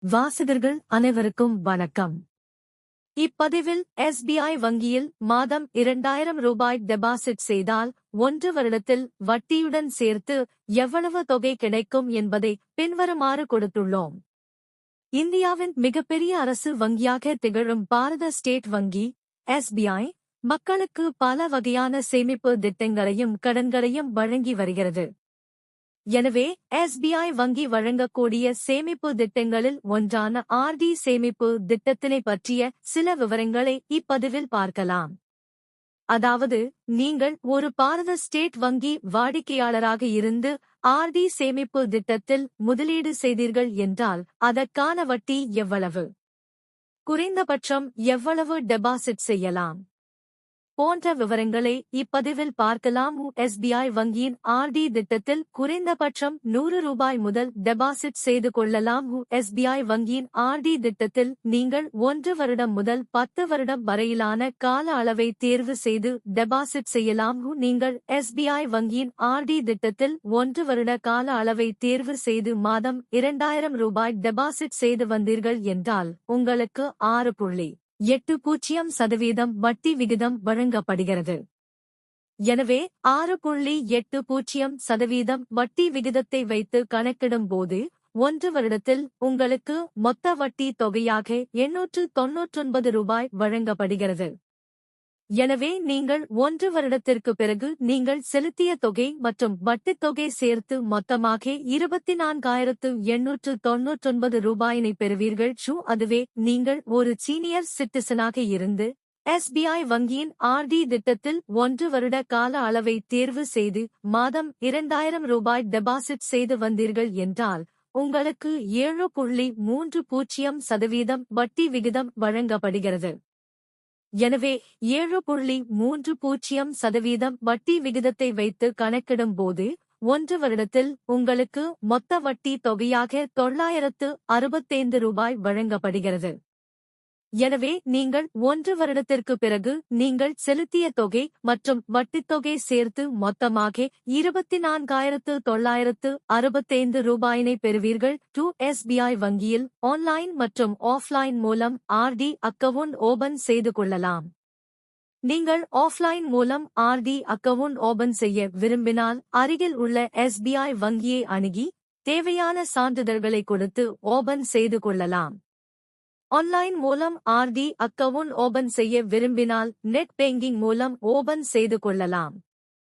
வாசகர்கள் அனைவருக்கும் வணக்கம். இப்பதிவில் எஸ்பிஐ வங்கியில் மாதம் 2000 ரூபாய் டெபாசிட் செய்தால் 1 வருடத்தில் வட்டியுடன் சேர்த்து எவ்வளவு தொகை கிடைக்கும் என்பதை பின்வருமாறு கொடுத்துள்ளோம். இந்தியாவின் மிகப்பெரிய அரசு வங்கியாக திகழும் பாரத ஸ்டேட் வங்கி எஸ்பிஐ மக்களுக்கு பல வகையான சேமிப்பு திட்டங்களையும் கடன்களையும் வழங்கி வருகிறது. எனவே எஸ்பிஐ வங்கி வழங்கக்கூடிய சேமிப்பு திட்டங்களில் ஒன்றான ஆர்டி சேமிப்பு திட்டத்தினை பற்றிய சில விவரங்களை இப்பதிவில் பார்க்கலாம். அதாவது, நீங்கள் ஒரு பாரத ஸ்டேட் வங்கி வாடிக்கையாளராக இருந்து ஆர்டி சேமிப்பு திட்டத்தில் முதலீடு செய்தீர்கள் என்றால் அதற்கான வட்டி எவ்வளவு, குறைந்தபட்சம் எவ்வளவு டெபாசிட் செய்யலாம் போன்ற விவரங்களை இப்பதிவில் பார்க்கலாம். எஸ்பிஐ வங்கியின் ஆர்டி திட்டத்தில் குறைந்தபட்சம் 100 ரூபாய் முதல் டெபாசிட் செய்து கொள்ளலாம். எஸ்பிஐ வங்கியின் ஆர்டி திட்டத்தில் நீங்கள் 1 வருடம் முதல் 10 வருடம் வரையிலான கால அளவை தேர்வு செய்து டெபாசிட் செய்யலாம். நீங்கள் எஸ்பிஐ வங்கியின் ஆர்டி திட்டத்தில் 1 வருட கால அளவை தேர்வு செய்து மாதம் 2000 ரூபாய் டெபாசிட் செய்து வந்தீர்கள் என்றால் உங்களுக்கு 6.80% வட்டி விகிதம் வழங்கப்படுகிறது. எனவே 6.80% வட்டி விகிதத்தை வைத்து கணக்கிடும்போது 1 வருடத்தில் உங்களுக்கு மொத்த வட்டி தொகையாக 899 ரூபாய் வழங்கப்படுகிறது. எனவே நீங்கள் 1 வருடத்திற்கு பிறகு நீங்கள் செலுத்திய தொகை மற்றும் வட்டித் தொகை சேர்த்து மொத்தமாக 24,899 ரூபாயினை பெறுவீர்கள். அதுவே நீங்கள் ஒரு சீனியர் சிட்டிசனாக இருந்து எஸ்பிஐ வங்கியின் ஆர்டி திட்டத்தில் 1 வருட கால அளவை தேர்வு செய்து மாதம் 2000 ரூபாய் டெபாசிட் செய்து வந்தீர்கள் என்றால் உங்களுக்கு 7.30% வட்டி விகிதம் வழங்கப்படுகிறது. எனவே 7.30% வட்டி விகிதத்தை வைத்து கணக்கிடும்போது 1 வருடத்தில் உங்களுக்கு மொத்த வட்டி தொகையாக 965 ரூபாய் வழங்கப்படுகிறது. எனவே நீங்கள் 1 வருடத்திற்கு பிறகு நீங்கள் செலுத்திய தொகை மற்றும் வட்டித்தொகை சேர்த்து மொத்தமாக 24,965 ரூபாயினை பெறுவீர்கள். எஸ்பிஐ வங்கியில் ஆன்லைன் மற்றும் ஆஃப்லைன் மூலம் ஆர்டி அக்கவுண்ட் ஓபன் செய்து கொள்ளலாம். நீங்கள் ஆஃப்லைன் மூலம் ஆர்டி அக்கவுண்ட் ஓபன் செய்ய விரும்பினால் அருகில் உள்ள எஸ்பிஐ வங்கியை அணுகி தேவையான சான்றிதழ்களை கொடுத்து ஓபன் செய்து கொள்ளலாம். ஆன்லைன் மூலம் ஆர்டி அக்கவுண்ட் ஓபன் செய்ய விரும்பினால் நெட் பேங்கிங் மூலம் ஓபன் செய்து கொள்ளலாம்.